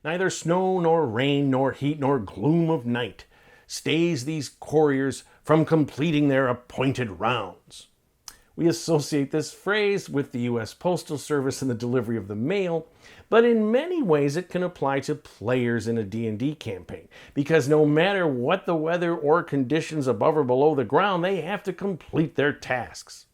Neither snow nor rain nor heat nor gloom of night stays these couriers from completing their appointed rounds. We associate this phrase with the U.S. Postal Service and the delivery of the mail, but in many ways it can apply to players in a D&D campaign, because no matter what the weather or conditions above or below the ground, they have to complete their tasks.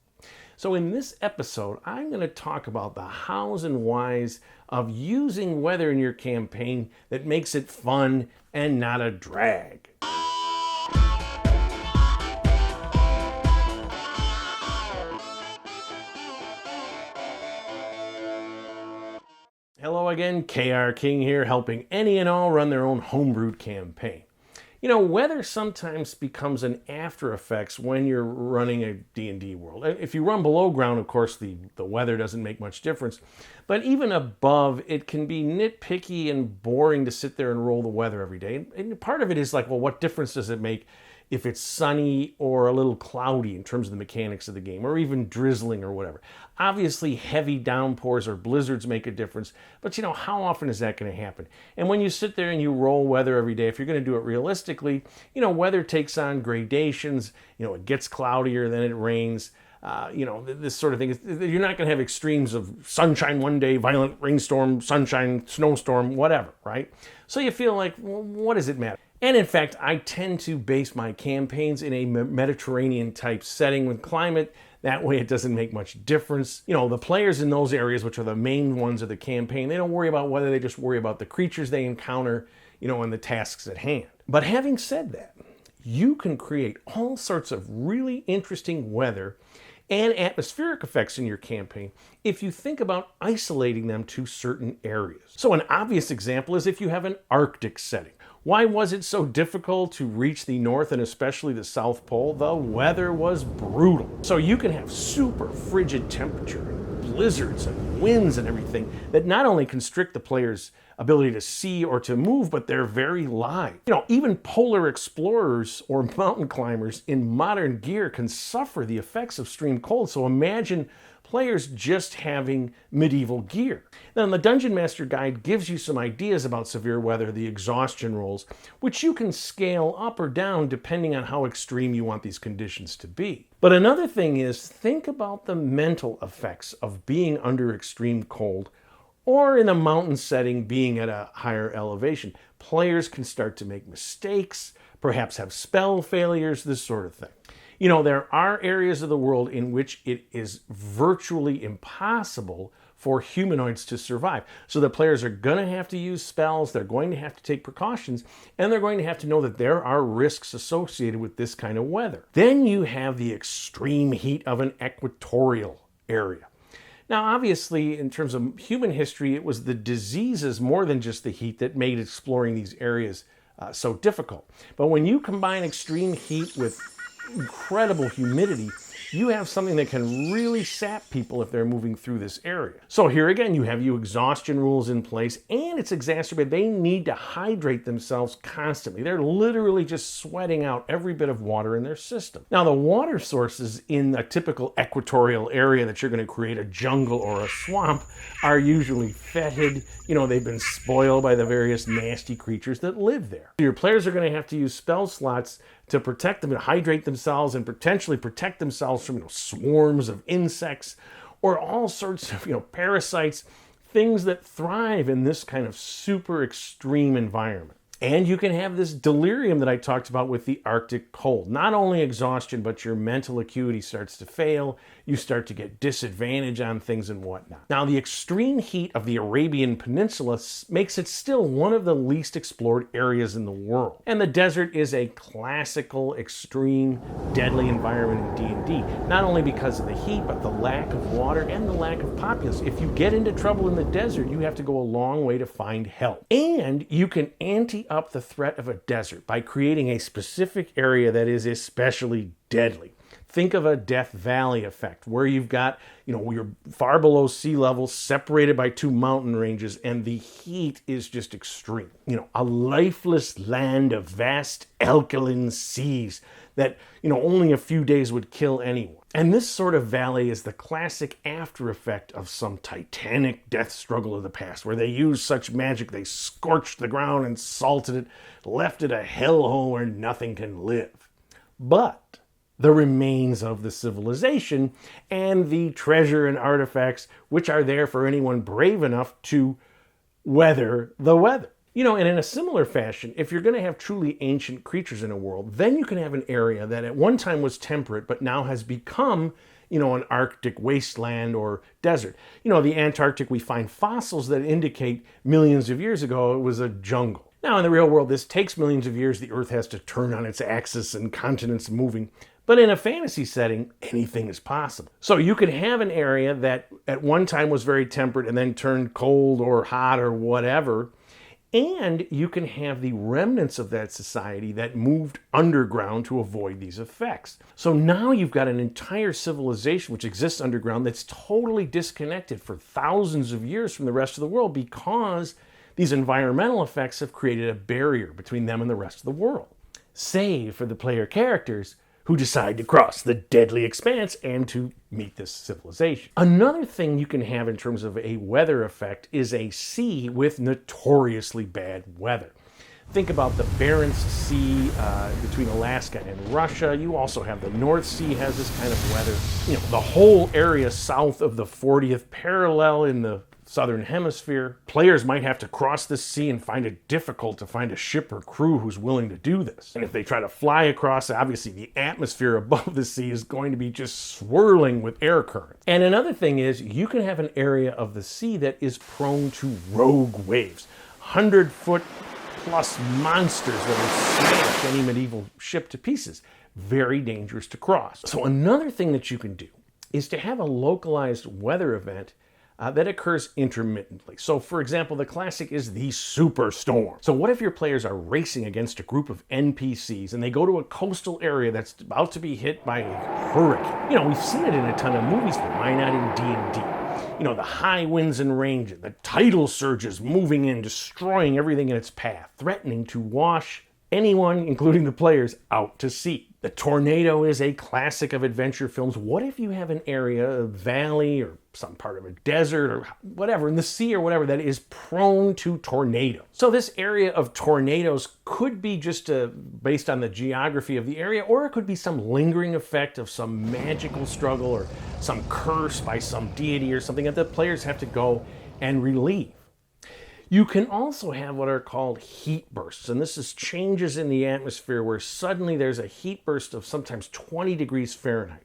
So in this episode, I'm going to talk about the hows and whys of using weather in your campaign that makes it fun and not a drag. Hello again, KR King here, helping any and all run their own homebrewed campaign. You know, weather sometimes becomes an after effects when you're running a D&D world. If you run below ground, of course, the weather doesn't make much difference. But even above, it can be nitpicky and boring to sit there and roll the weather every day. And part of it is like, well, what difference does it make if it's sunny or a little cloudy in terms of the mechanics of the game, or even drizzling or whatever? Obviously, heavy downpours or blizzards make a difference, but you know, how often is that going to happen? And when you sit there and you roll weather every day, if you're going to do it realistically, you know, weather takes on gradations. You know, it gets cloudier, then it rains. You know, this sort of thing. You're not going to have extremes of sunshine one day, violent rainstorm, sunshine, snowstorm, whatever, right? So you feel like, well, what does it matter? And in fact, I tend to base my campaigns in a Mediterranean type setting with climate. That way it doesn't make much difference. You know, the players in those areas, which are the main ones of the campaign, they don't worry about weather, they just worry about the creatures they encounter, you know, and the tasks at hand. But having said that, you can create all sorts of really interesting weather and atmospheric effects in your campaign if you think about isolating them to certain areas. So an obvious example is if you have an Arctic setting. Why was it so difficult to reach the North and especially the South Pole? The weather was brutal. So you can have super frigid temperature, blizzards and winds and everything that not only constrict the player's ability to see or to move, but they're very live. You know, even polar explorers or mountain climbers in modern gear can suffer the effects of extreme cold. So imagine players just having medieval gear. Now, the Dungeon Master Guide gives you some ideas about severe weather, the exhaustion rolls, which you can scale up or down depending on how extreme you want these conditions to be. But another thing is, think about the mental effects of being under extreme cold or in a mountain setting being at a higher elevation. Players can start to make mistakes, perhaps have spell failures, this sort of thing. You know, there are areas of the world in which it is virtually impossible for humanoids to survive. So the players are going to have to use spells, they're going to have to take precautions, and they're going to have to know that there are risks associated with this kind of weather. Then you have the extreme heat of an equatorial area. Now, obviously, in terms of human history, it was the diseases more than just the heat that made exploring these areas so difficult. But when you combine extreme heat with incredible humidity, you have something that can really sap people if they're moving through this area. So here again, you have exhaustion rules in place, and it's exacerbated. They need to hydrate themselves constantly. They're literally just sweating out every bit of water in their system. Now, the water sources in a typical equatorial area that you're going to create, a jungle or a swamp, are usually fetid. You know, they've been spoiled by the various nasty creatures that live there. Your players are going to have to use spell slots to protect them and hydrate themselves and potentially protect themselves from, you know, swarms of insects or all sorts of, you know, parasites, things that thrive in this kind of super extreme environment. And you can have this delirium that I talked about with the Arctic cold. Not only exhaustion, but your mental acuity starts to fail. You start to get disadvantage on things and whatnot. Now, the extreme heat of the Arabian Peninsula makes it still one of the least explored areas in the world. And the desert is a classical, extreme, deadly environment in D&D. Not only because of the heat, but the lack of water and the lack of populace. If you get into trouble in the desert, you have to go a long way to find help. And you can ante up the threat of a desert by creating a specific area that is especially deadly. Think of a Death Valley effect where you've got, you're far below sea level, separated by two mountain ranges, and the heat is just extreme. A lifeless land of vast alkaline seas that, only a few days would kill anyone. And this sort of valley is the classic after effect of some titanic death struggle of the past, where they used such magic they scorched the ground and salted it, left it a hellhole where nothing can live. But the remains of the civilization and the treasure and artifacts which are there for anyone brave enough to weather the weather. And in a similar fashion, if you're going to have truly ancient creatures in a world, then you can have an area that at one time was temperate, but now has become, an Arctic wasteland or desert. The Antarctic, we find fossils that indicate millions of years ago it was a jungle. Now, in the real world, this takes millions of years. The Earth has to turn on its axis and continents moving. But in a fantasy setting, anything is possible. So you could have an area that at one time was very temperate and then turned cold or hot or whatever. And you can have the remnants of that society that moved underground to avoid these effects. So now you've got an entire civilization which exists underground that's totally disconnected for thousands of years from the rest of the world because these environmental effects have created a barrier between them and the rest of the world. Save for the player characters who decide to cross the deadly expanse and to meet this civilization. Another thing you can have in terms of a weather effect is a sea with notoriously bad weather. Think about the Barents Sea between Alaska and Russia. You also have the North Sea has this kind of weather. The whole area south of the 40th parallel in the southern hemisphere. Players might have to cross this sea and find it difficult to find a ship or crew who's willing to do this. And if they try to fly across, obviously the atmosphere above the sea is going to be just swirling with air currents. And another thing is you can have an area of the sea that is prone to rogue waves. 100-foot plus monsters that will smash any medieval ship to pieces. Very dangerous to cross. So another thing that you can do is to have a localized weather event that occurs intermittently. So for example, the classic is the superstorm. So what if your players are racing against a group of NPCs and they go to a coastal area that's about to be hit by a hurricane? We've seen it in a ton of movies, but why not in D&D? The high winds and rain, the tidal surges moving in, destroying everything in its path, threatening to wash anyone, including the players, out to sea. The tornado is a classic of adventure films. What if you have an area, a valley, or some part of a desert, or whatever, in the sea or whatever, that is prone to tornadoes? So this area of tornadoes could be just based on the geography of the area, or it could be some lingering effect of some magical struggle or some curse by some deity or something that the players have to go and relieve. You can also have what are called heat bursts, and this is changes in the atmosphere where suddenly there's a heat burst of sometimes 20 degrees Fahrenheit.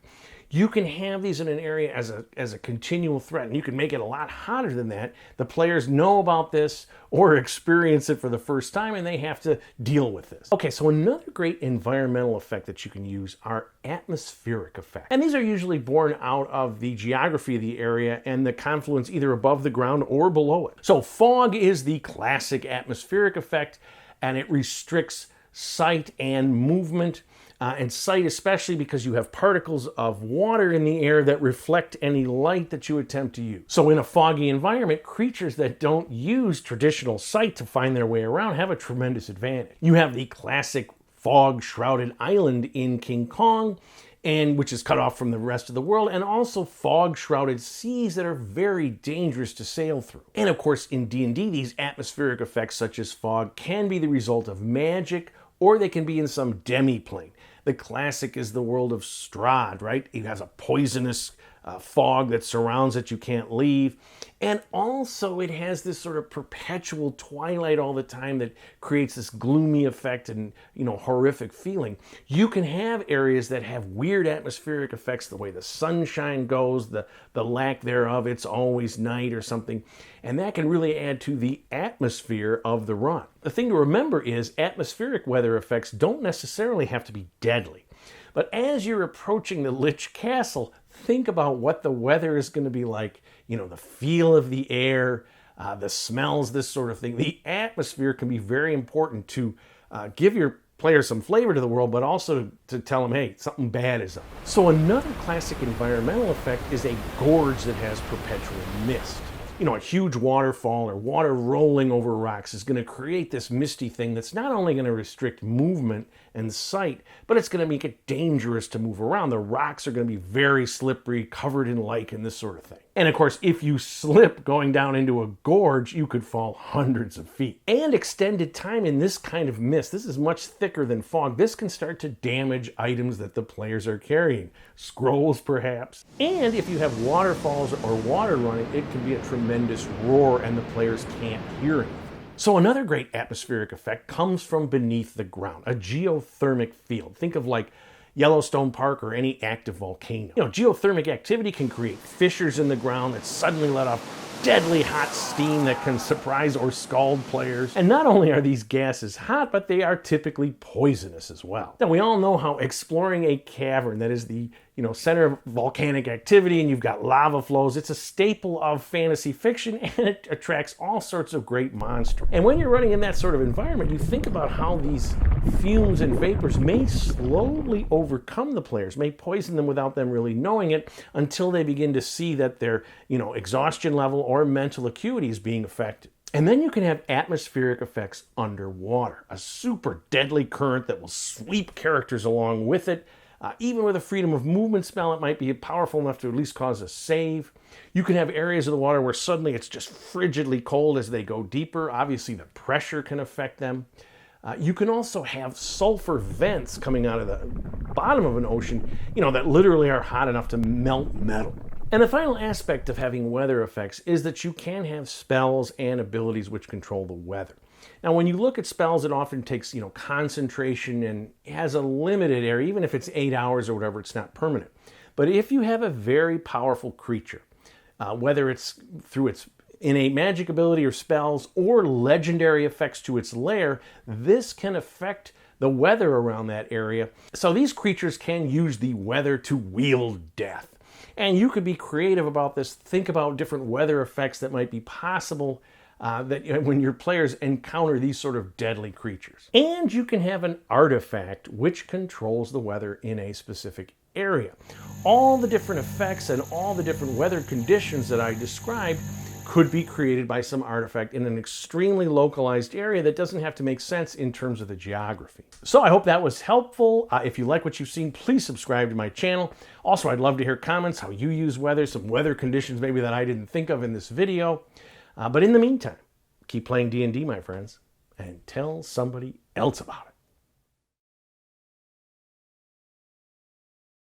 You can have these in an area as a continual threat, and you can make it a lot hotter than that. The players know about this or experience it for the first time, and they have to deal with this. Okay, so another great environmental effect that you can use are atmospheric effects. And these are usually born out of the geography of the area and the confluence either above the ground or below it. So fog is the classic atmospheric effect, and it restricts sight and movement. And sight especially because you have particles of water in the air that reflect any light that you attempt to use. So in a foggy environment, creatures that don't use traditional sight to find their way around have a tremendous advantage. You have the classic fog-shrouded island in King Kong, which is cut off from the rest of the world, and also fog-shrouded seas that are very dangerous to sail through. And of course, in D&D, these atmospheric effects such as fog can be the result of magic, or they can be in some demi-plane. The classic is the world of Strahd, right? It has a poisonous fog that surrounds it, you can't leave. And also it has this sort of perpetual twilight all the time that creates this gloomy effect and, horrific feeling. You can have areas that have weird atmospheric effects, the way the sunshine goes, the lack thereof, it's always night or something. And that can really add to the atmosphere of the run. The thing to remember is atmospheric weather effects don't necessarily have to be deadly. But as you're approaching the Lich Castle, think about what the weather is going to be like, the feel of the air, the smells, this sort of thing. The atmosphere can be very important to give your players some flavor to the world, but also to tell them, hey, something bad is up. So another classic environmental effect is a gorge that has perpetual mist. You know, a huge waterfall or water rolling over rocks is going to create this misty thing that's not only going to restrict movement and sight, but it's going to make it dangerous to move around. The rocks are going to be very slippery, covered in lichen, this sort of thing. And of course, if you slip going down into a gorge, you could fall hundreds of feet. And extended time in this kind of mist, this is much thicker than fog, this can start to damage items that the players are carrying. Scrolls, perhaps. And if you have waterfalls or water running, it can be a tremendous roar and the players can't hear it. So another great atmospheric effect comes from beneath the ground, a geothermic field. Think of like Yellowstone Park or any active volcano. You know, geothermic activity can create fissures in the ground that suddenly let off deadly hot steam that can surprise or scald players. And not only are these gases hot, but they are typically poisonous as well. Now, we all know how exploring a cavern that is the center of volcanic activity and you've got lava flows, it's a staple of fantasy fiction and it attracts all sorts of great monsters. And when you're running in that sort of environment, you think about how these fumes and vapors may slowly overcome the players, may poison them without them really knowing it until they begin to see that their, exhaustion level or mental acuity is being affected. And then you can have atmospheric effects underwater, a super deadly current that will sweep characters along with it. Even with a freedom of movement spell, it might be powerful enough to at least cause a save. You can have areas of the water where suddenly it's just frigidly cold as they go deeper. Obviously, the pressure can affect them. You can also have sulfur vents coming out of the bottom of an ocean, that literally are hot enough to melt metal. And the final aspect of having weather effects is that you can have spells and abilities which control the weather. Now, when you look at spells, it often takes, concentration and has a limited area. Even if it's 8 hours or whatever, it's not permanent. But if you have a very powerful creature, whether it's through its innate magic ability or spells or legendary effects to its lair, this can affect the weather around that area. So these creatures can use the weather to wield death. And you could be creative about this. Think about different weather effects that might be possible when your players encounter these sort of deadly creatures. And you can have an artifact which controls the weather in a specific area. All the different effects and all the different weather conditions that I described could be created by some artifact in an extremely localized area that doesn't have to make sense in terms of the geography. So I hope that was helpful. If you like what you've seen, please subscribe to my channel. Also, I'd love to hear comments, how you use weather, some weather conditions maybe that I didn't think of in this video. But in the meantime, keep playing D&D, my friends, and tell somebody else about it.